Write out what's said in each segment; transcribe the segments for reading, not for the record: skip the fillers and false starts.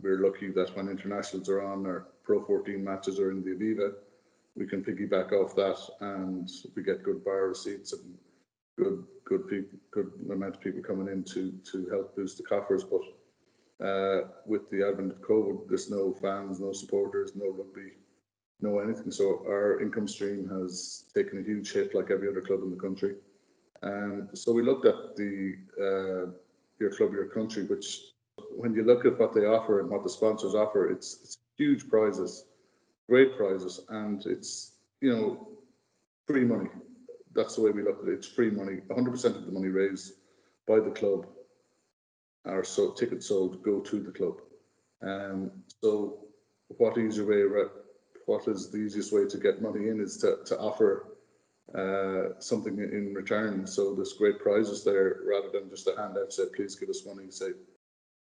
we're lucky that when internationals are on or Pro 14 matches are in the Aviva, we can piggyback off that, and we get good bar receipts and good amount of people coming in to help boost the coffers. But with the advent of COVID, there's no fans, no supporters, no rugby, no anything. So our income stream has taken a huge hit, like every other club in the country. So we looked at the Your Club, Your Country, which, when you look at what they offer and what the sponsors offer, it's huge prizes, great prizes, and it's, free money. That's the way we look at it. It's free money. 100% of the money raised by the club, or so tickets sold, go to the club. So what is the easiest way to get money in is to offer something in return. So there's great prizes there, rather than just a handout, say, please give us money, say,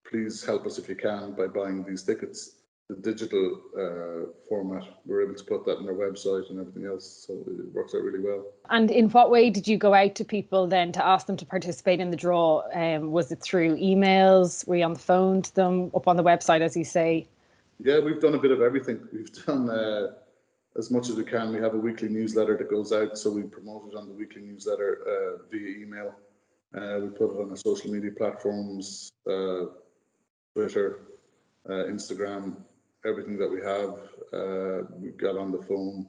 please help us if you can by buying these tickets. The digital format, we're able to put that on our website and everything else, so it works out really well. And in what way did you go out to people then to ask them to participate in the draw? Was it through emails? Were you on the phone to them, up on the website, as you say? Yeah, we've done a bit of everything. We've done as much as we can. We have a weekly newsletter that goes out, so we promote it on the weekly newsletter via email. We put it on our social media platforms, Twitter, Instagram, everything that we have. We got on the phone,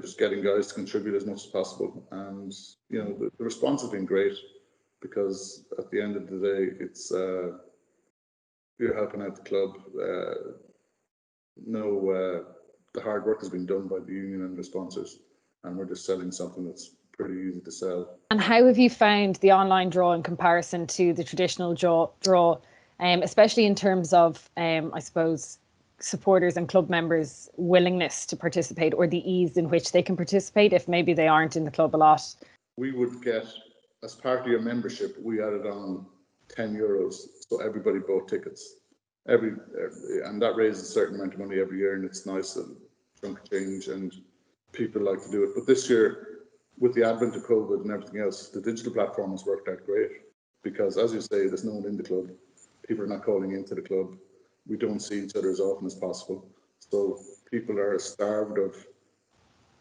just getting guys to contribute as much as possible. And, the response has been great, because at the end of the day, it's you're helping out the club. The hard work has been done by the union and the sponsors, and we're just selling something that's pretty easy to sell. And how have you found the online draw in comparison to the traditional draw, especially in terms of, I suppose, supporters and club members' willingness to participate, or the ease in which they can participate if maybe they aren't in the club a lot? We would get, as part of your membership, we added on €10, so everybody bought tickets. And that raises a certain amount of money every year, and it's nice and chunk of change, and people like to do it. But this year, with the advent of COVID and everything else, the digital platform has worked out great, because, as you say, there's no one in the club. People are not calling into the club. We don't see each other as often as possible. So people are starved of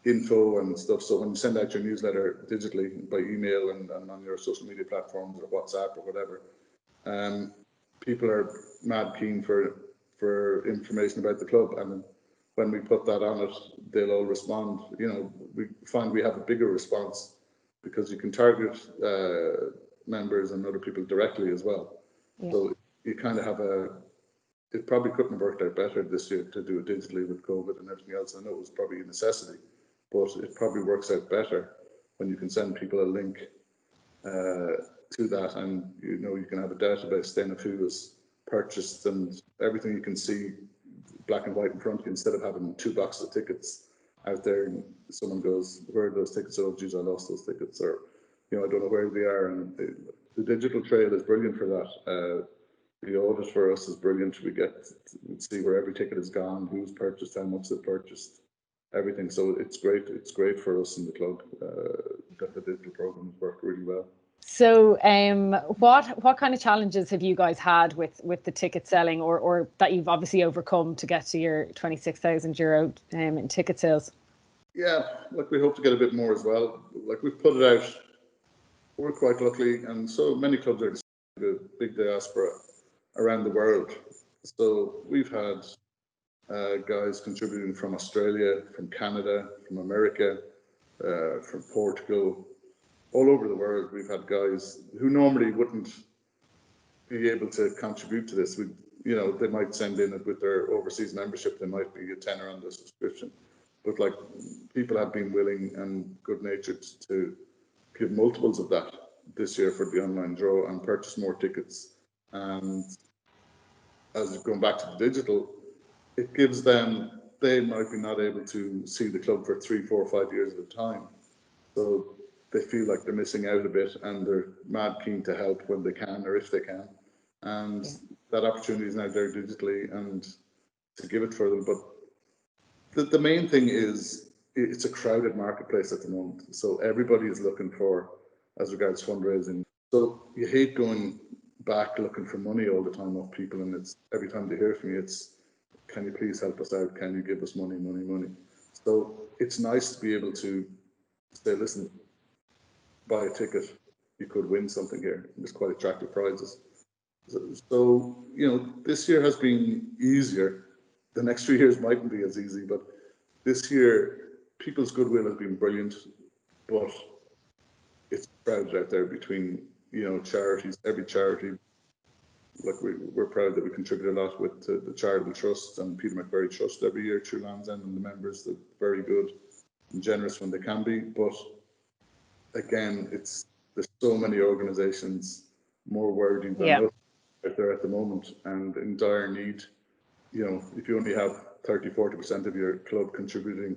info and stuff. So when you send out your newsletter digitally by email and on your social media platforms or WhatsApp or whatever, people are mad keen for information about the club. And when we put that on it, they'll all respond. We find we have a bigger response because you can target members and other people directly as well. Yeah. So you kind of have it probably couldn't have worked out better this year to do it digitally with COVID and everything else. I know it was probably a necessity, but it probably works out better when you can send people a link to that, and you can have a database then of who has purchased and everything. You can see black and white in front of you, instead of having 2 boxes of tickets out there and someone goes, where are those tickets? Oh geez, I lost those tickets, or I don't know where they are. And the digital trail is brilliant for that. The audit for us is brilliant. We see where every ticket has gone, who's purchased, how much they've purchased, everything. So it's great. It's great for us in the club that the digital program has worked really well. So what kind of challenges have you guys had with the ticket selling, or that you've obviously overcome to get to your €26,000 in ticket sales? Yeah, we hope to get a bit more as well. We've put it out. We're quite lucky, and so many clubs are a big diaspora around the world. So we've had guys contributing from Australia, from Canada, from America, from Portugal, all over the world. We've had guys who normally wouldn't be able to contribute to this. They might send in it with their overseas membership. They might be a tenner on the subscription, but people have been willing and good-natured to give multiples of that this year for the online draw and purchase more tickets. And as going back to the digital, it gives them, they might be not able to see the club for 3, 4, 5 years at a time. So they feel like they're missing out a bit, and they're mad keen to help when they can, or if they can. And that opportunity is now there digitally, and to give it for them. But the main thing is, it's a crowded marketplace at the moment. So everybody is looking for, as regards fundraising. So you hate going back looking for money all the time off people, and it's every time they hear from me, it's, can you please help us out? Can you give us money, money, money? So it's nice to be able to say, listen, buy a ticket, you could win something here. There's quite attractive prizes. So, you know, this year has been easier. The next 3 years mightn't be as easy, but this year, people's goodwill has been brilliant, but it's crowded out there between, you know, charities, every charity. Like we're proud that we contribute a lot with the charitable trusts and Peter McVerry Trust every year through Lansdowne, and the members are very good and generous when they can be. But again, there's so many organisations more worthy than us out there at the moment and in dire need. You know, if you only have 30-40% of your club contributing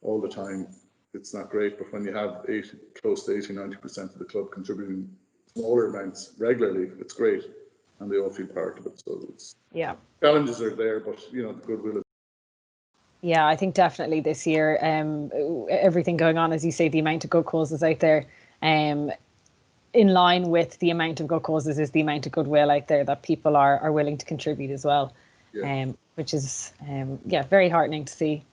all the time, it's not great. But when you have close to 80-90% of the club contributing smaller amounts regularly, it's great, and they all feel part of it. So it's challenges are there, but you know, the goodwill is. Yeah, I think definitely this year, everything going on, as you say, the amount of good causes out there, in line with the amount of good causes is the amount of goodwill out there that people are willing to contribute as well, which is very heartening to see.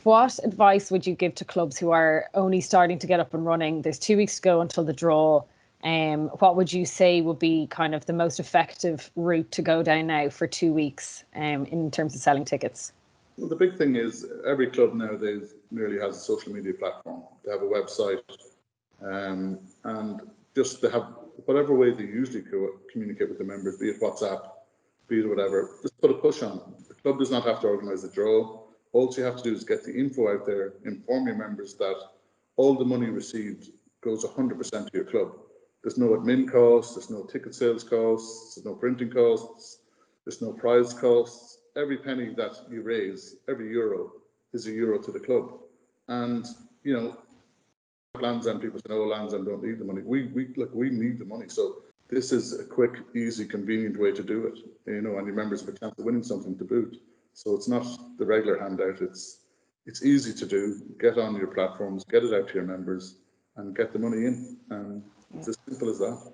What advice would you give to clubs who are only starting to get up and running? There's 2 weeks to go until the draw. What would you say would be kind of the most effective route to go down now for 2 weeks in terms of selling tickets? Well, the big thing is every club nowadays nearly has a social media platform. They have a website, and just to have whatever way they usually communicate with the members, be it WhatsApp, be it whatever, just put a push on. The club does not have to organise the draw. All you have to do is get the info out there, inform your members that all the money received goes 100% to your club. There's no admin costs, there's no ticket sales costs, there's no printing costs, there's no prize costs. Every penny that you raise, every euro, is a euro to the club. And, you know, Lansdowne people say, oh, Lansdowne don't need the money. We need the money. So this is a quick, easy, convenient way to do it. You know, and your members have a chance of winning something to boot. So it's not the regular handout. It's easy to do. Get on your platforms, get it out to your members, and get the money in. And it's as simple as that.